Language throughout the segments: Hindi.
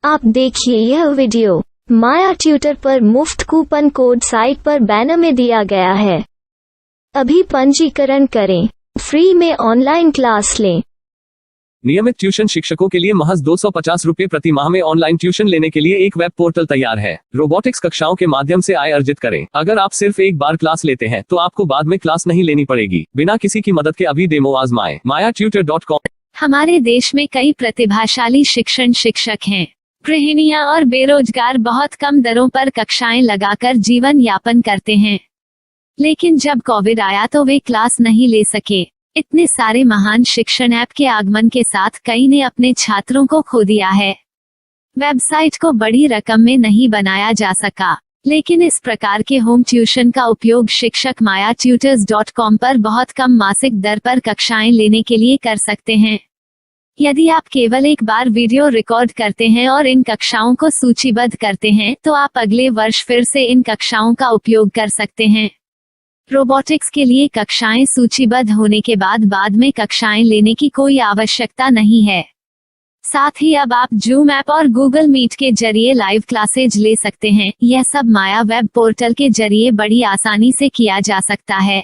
आप देखिए यह वीडियो माया ट्यूटर पर मुफ्त कूपन कोड साइट पर बैनर में दिया गया है। अभी पंजीकरण करें, फ्री में ऑनलाइन क्लास लें। नियमित ट्यूशन शिक्षकों के लिए महज 250 रुपये प्रति माह में ऑनलाइन ट्यूशन लेने के लिए एक वेब पोर्टल तैयार है। रोबोटिक्स कक्षाओं के माध्यम से आय अर्जित करें। अगर आप सिर्फ एक बार क्लास लेते हैं तो आपको बाद में क्लास नहीं लेनी पड़ेगी। बिना किसी की मदद के अभी डेमो आजमाएं। mayaTutor.com। हमारे देश में कई प्रतिभाशाली शिक्षक हैं। गृहिणियां और बेरोजगार बहुत कम दरों पर कक्षाएं लगाकर जीवन यापन करते हैं, लेकिन जब कोविड आया तो वे क्लास नहीं ले सके। इतने सारे महान शिक्षण ऐप के आगमन के साथ कई ने अपने छात्रों को खो दिया है। वेबसाइट को बड़ी रकम में नहीं बनाया जा सका, लेकिन इस प्रकार के होम ट्यूशन का उपयोग शिक्षक mayaTutors.com पर बहुत कम मासिक दर पर कक्षाएं लेने के लिए कर सकते हैं। यदि आप केवल एक बार वीडियो रिकॉर्ड करते हैं और इन कक्षाओं को सूचीबद्ध करते हैं तो आप अगले वर्ष फिर से इन कक्षाओं का उपयोग कर सकते हैं। रोबोटिक्स के लिए कक्षाएं सूचीबद्ध होने के बाद में कक्षाएं लेने की कोई आवश्यकता नहीं है। साथ ही अब आप जूम ऐप और गूगल मीट के जरिए लाइव क्लासेज ले सकते हैं। यह सब माया वेब पोर्टल के जरिए बड़ी आसानी से किया जा सकता है।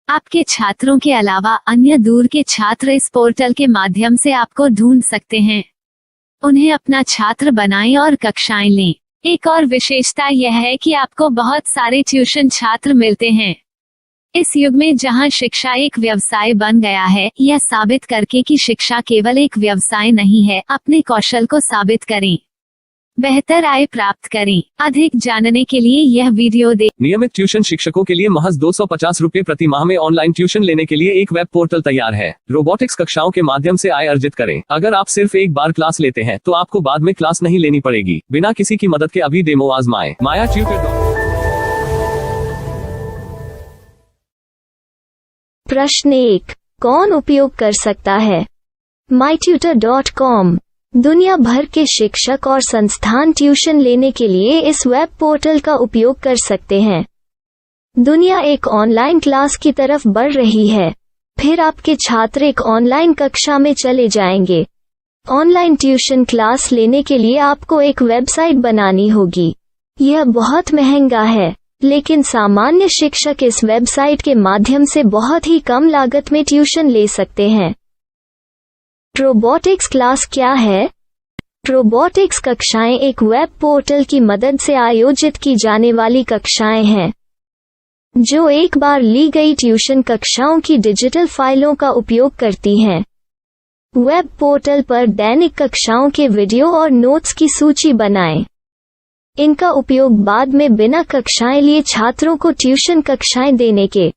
आपके छात्रों के अलावा अन्य दूर के छात्र इस पोर्टल के माध्यम से आपको ढूंढ सकते हैं। उन्हें अपना छात्र बनाएं और कक्षाएं लें। एक और विशेषता यह है कि आपको बहुत सारे ट्यूशन छात्र मिलते हैं। इस युग में जहां शिक्षा एक व्यवसाय बन गया है, यह साबित करके कि शिक्षा केवल एक व्यवसाय नहीं है, अपने कौशल को साबित करें, बेहतर आय प्राप्त करें। अधिक जानने के लिए यह वीडियो देखें। नियमित ट्यूशन शिक्षकों के लिए महज 250 रुपये प्रति माह में ऑनलाइन ट्यूशन लेने के लिए एक वेब पोर्टल तैयार है। रोबोटिक्स कक्षाओं के माध्यम से आय अर्जित करें। अगर आप सिर्फ एक बार क्लास लेते हैं तो आपको बाद में क्लास नहीं लेनी पड़ेगी। बिना किसी की मदद के अभी डेमो आजमाएं। mayaTutor। प्रश्न 1, कौन उपयोग कर सकता है? myTutor.com। दुनिया भर के शिक्षक और संस्थान ट्यूशन लेने के लिए इस वेब पोर्टल का उपयोग कर सकते हैं। दुनिया एक ऑनलाइन क्लास की तरफ बढ़ रही है। फिर आपके छात्र एक ऑनलाइन कक्षा में चले जाएंगे। ऑनलाइन ट्यूशन क्लास लेने के लिए आपको एक वेबसाइट बनानी होगी। यह बहुत महंगा है, लेकिन सामान्य शिक्षक इस वेबसाइट के माध्यम से बहुत ही कम लागत में ट्यूशन ले सकते हैं। रोबोटिक्स क्लास क्या है? रोबोटिक्स कक्षाएं एक वेब पोर्टल की मदद से आयोजित की जाने वाली कक्षाएं हैं, जो एक बार ली गई ट्यूशन कक्षाओं की डिजिटल फाइलों का उपयोग करती हैं। वेब पोर्टल पर दैनिक कक्षाओं के वीडियो और नोट्स की सूची बनाएं। इनका उपयोग बाद में बिना कक्षाएं लिए छात्रों को ट्यूशन कक्षाएं देने के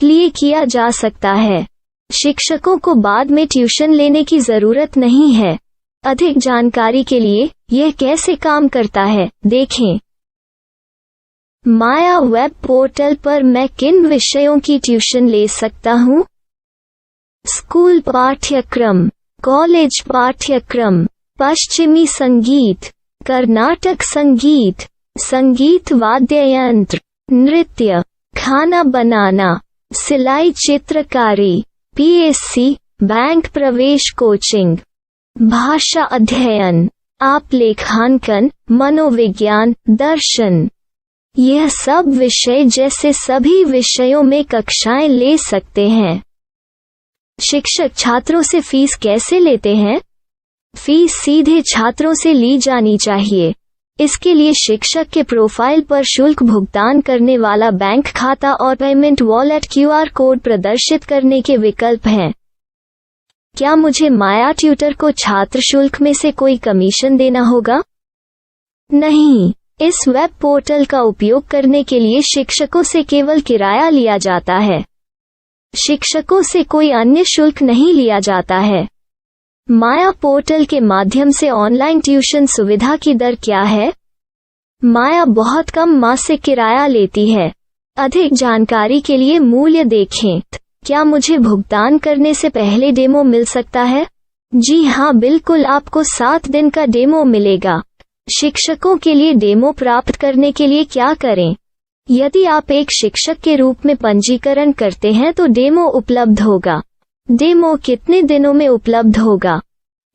लिए किया जा सकता है। शिक्षकों को बाद में ट्यूशन लेने की जरूरत नहीं है। अधिक जानकारी के लिए यह कैसे काम करता है, देखें। माया वेब पोर्टल पर मैं किन विषयों की ट्यूशन ले सकता हूँ? स्कूल पाठ्यक्रम, कॉलेज पाठ्यक्रम, पश्चिमी संगीत, कर्नाटक संगीत, संगीत वाद्य यंत्र, नृत्य, खाना बनाना, सिलाई चित्रकारी, PSC, बैंक प्रवेश कोचिंग, भाषा अध्ययन, आप लेखांकन, मनोविज्ञान, दर्शन। यह सब विषय जैसे सभी विषयों में कक्षाएं ले सकते हैं। शिक्षक छात्रों से फीस कैसे लेते हैं? फीस सीधे छात्रों से ली जानी चाहिए। इसके लिए शिक्षक के प्रोफाइल पर शुल्क भुगतान करने वाला बैंक खाता और पेमेंट वॉलेट QR कोड प्रदर्शित करने के विकल्प हैं। क्या मुझे माया ट्यूटर को छात्र शुल्क में से कोई कमीशन देना होगा? नहीं, इस वेब पोर्टल का उपयोग करने के लिए शिक्षकों से केवल किराया लिया जाता है। शिक्षकों से कोई अन्य शुल्क नहीं लिया जाता है। माया पोर्टल के माध्यम से ऑनलाइन ट्यूशन सुविधा की दर क्या है? माया बहुत कम मासिक किराया लेती है। अधिक जानकारी के लिए मूल्य देखें। क्या मुझे भुगतान करने से पहले डेमो मिल सकता है? जी हाँ, बिल्कुल, आपको 7 दिन का डेमो मिलेगा। शिक्षकों के लिए डेमो प्राप्त करने के लिए क्या करें? यदि आप एक शिक्षक के रूप में पंजीकरण करते हैं तो डेमो उपलब्ध होगा। डेमो कितने दिनों में उपलब्ध होगा?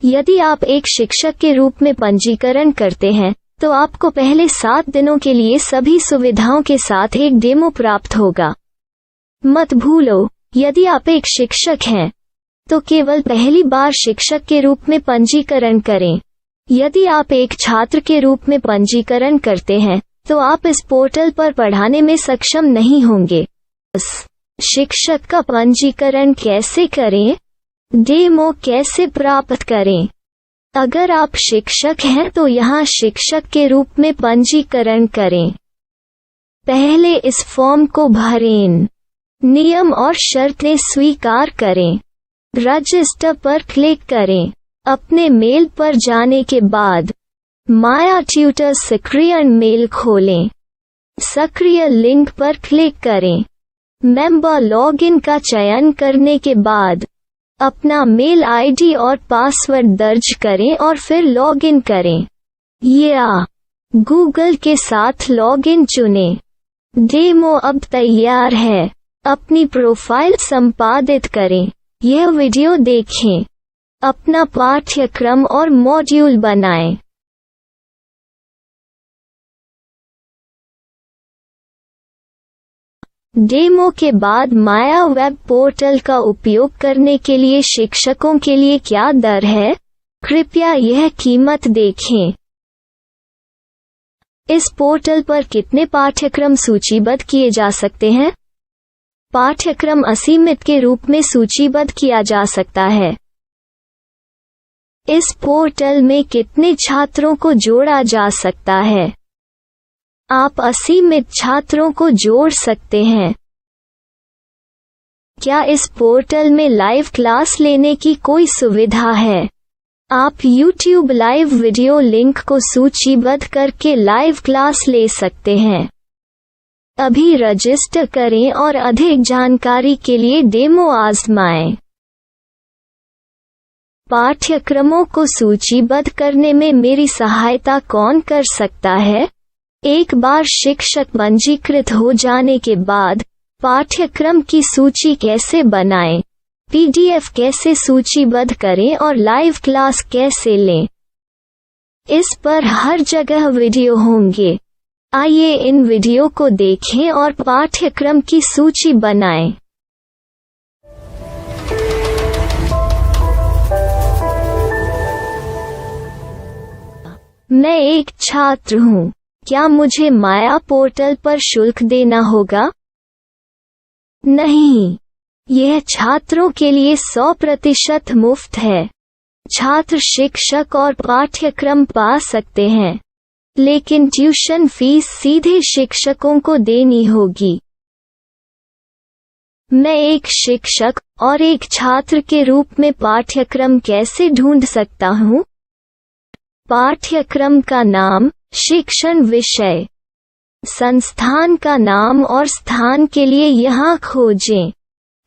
यदि आप एक शिक्षक के रूप में पंजीकरण करते हैं तो आपको पहले 7 दिनों के लिए सभी सुविधाओं के साथ एक डेमो प्राप्त होगा। मत भूलो, यदि आप एक शिक्षक हैं तो केवल पहली बार शिक्षक के रूप में पंजीकरण करें। यदि आप एक छात्र के रूप में पंजीकरण करते हैं तो आप इस पोर्टल पर पढ़ाने में सक्षम नहीं होंगे। शिक्षक का पंजीकरण कैसे करें? डेमो कैसे प्राप्त करें? अगर आप शिक्षक हैं तो यहाँ शिक्षक के रूप में पंजीकरण करें। पहले इस फॉर्म को भरें। नियम और शर्तें स्वीकार करें। रजिस्टर पर क्लिक करें। अपने मेल पर जाने के बाद माया ट्यूटर सक्रिय मेल खोलें। सक्रिय लिंक पर क्लिक करें। मेंबर लॉगिन का चयन करने के बाद अपना मेल आईडी और पासवर्ड दर्ज करें और फिर लॉगिन करें या गूगल के साथ लॉगिन चुनें। डेमो अब तैयार है। अपनी प्रोफाइल संपादित करें। यह वीडियो देखें। अपना पाठ्यक्रम और मॉड्यूल बनाएं। डेमो के बाद माया वेब पोर्टल का उपयोग करने के लिए शिक्षकों के लिए क्या दर है? कृपया यह कीमत देखें। इस पोर्टल पर कितने पाठ्यक्रम सूचीबद्ध किए जा सकते हैं? पाठ्यक्रम असीमित के रूप में सूचीबद्ध किया जा सकता है। इस पोर्टल में कितने छात्रों को जोड़ा जा सकता है? आप असीमित छात्रों को जोड़ सकते हैं। क्या इस पोर्टल में लाइव क्लास लेने की कोई सुविधा है? आप YouTube लाइव वीडियो लिंक को सूचीबद्ध करके लाइव क्लास ले सकते हैं। अभी रजिस्टर करें और अधिक जानकारी के लिए डेमो आजमाएं। पाठ्यक्रमों को सूचीबद्ध करने में मेरी सहायता कौन कर सकता है? एक बार शिक्षक पंजीकृत हो जाने के बाद पाठ्यक्रम की सूची कैसे बनाएं, PDF कैसे सूचीबद्ध करें और लाइव क्लास कैसे लें, इस पर हर जगह वीडियो होंगे। आइए इन वीडियो को देखें और पाठ्यक्रम की सूची बनाएं। मैं एक छात्र हूँ। क्या मुझे माया पोर्टल पर शुल्क देना होगा? नहीं, यह छात्रों के लिए 100% मुफ्त है। छात्र शिक्षक और पाठ्यक्रम पा सकते हैं, लेकिन ट्यूशन फीस सीधे शिक्षकों को देनी होगी। मैं एक शिक्षक और एक छात्र के रूप में पाठ्यक्रम कैसे ढूंढ सकता हूँ? पाठ्यक्रम का नाम, शिक्षण विषय, संस्थान का नाम और स्थान के लिए यहाँ खोजें।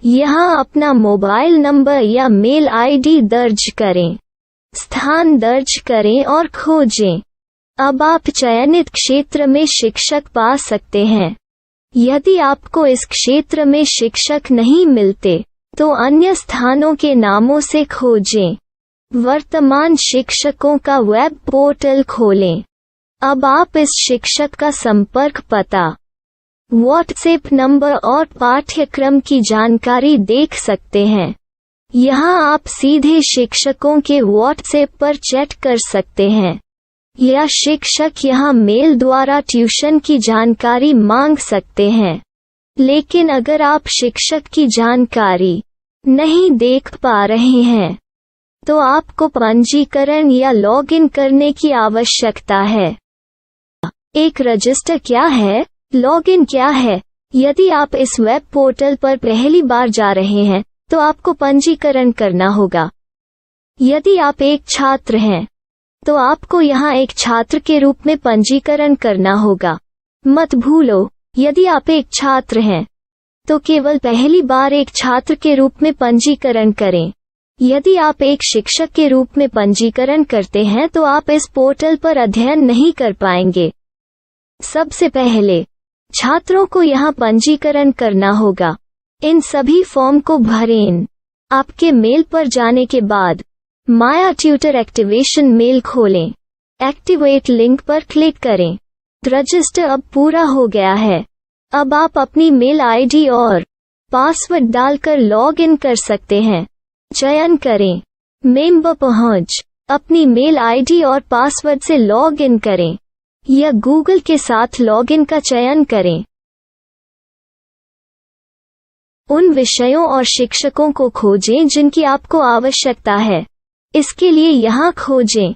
यहाँ अपना मोबाइल नंबर या मेल आईडी दर्ज करें। स्थान दर्ज करें और खोजें। अब आप चयनित क्षेत्र में शिक्षक पा सकते हैं। यदि आपको इस क्षेत्र में शिक्षक नहीं मिलते तो अन्य स्थानों के नामों से खोजें। वर्तमान शिक्षकों का वेब पोर्टल खोलें। अब आप इस शिक्षक का संपर्क पता, व्हाट्सएप नंबर और पाठ्यक्रम की जानकारी देख सकते हैं। यहाँ आप सीधे शिक्षकों के व्हाट्सएप पर चैट कर सकते हैं या शिक्षक यहाँ मेल द्वारा ट्यूशन की जानकारी मांग सकते हैं। लेकिन अगर आप शिक्षक की जानकारी नहीं देख पा रहे हैं तो आपको पंजीकरण या लॉगिन करने की आवश्यकता है। एक रजिस्टर क्या है? लॉगिन क्या है? यदि आप इस वेब पोर्टल पर पहली बार जा रहे हैं तो आपको पंजीकरण करना होगा। यदि आप एक छात्र हैं तो आपको यहाँ एक छात्र के रूप में पंजीकरण करना होगा। मत भूलो, यदि आप एक छात्र हैं तो केवल पहली बार एक छात्र के रूप में पंजीकरण करें। यदि आप एक शिक्षक के रूप में पंजीकरण करते हैं तो आप इस पोर्टल पर अध्ययन नहीं कर पाएंगे। सबसे पहले छात्रों को यहाँ पंजीकरण करना होगा। इन सभी फॉर्म को भरें। आपके मेल पर जाने के बाद माया ट्यूटर एक्टिवेशन मेल खोलें। एक्टिवेट लिंक पर क्लिक करें। रजिस्टर अब पूरा हो गया है। अब आप अपनी मेल आईडी और पासवर्ड डालकर लॉग इन कर सकते हैं। चयन करें मेंबर पहुंच। अपनी मेल आईडी और पासवर्ड से लॉग इन करें या गूगल के साथ लॉग इन का चयन करें। उन विषयों और शिक्षकों को खोजें जिनकी आपको आवश्यकता है। इसके लिए यहाँ खोजें।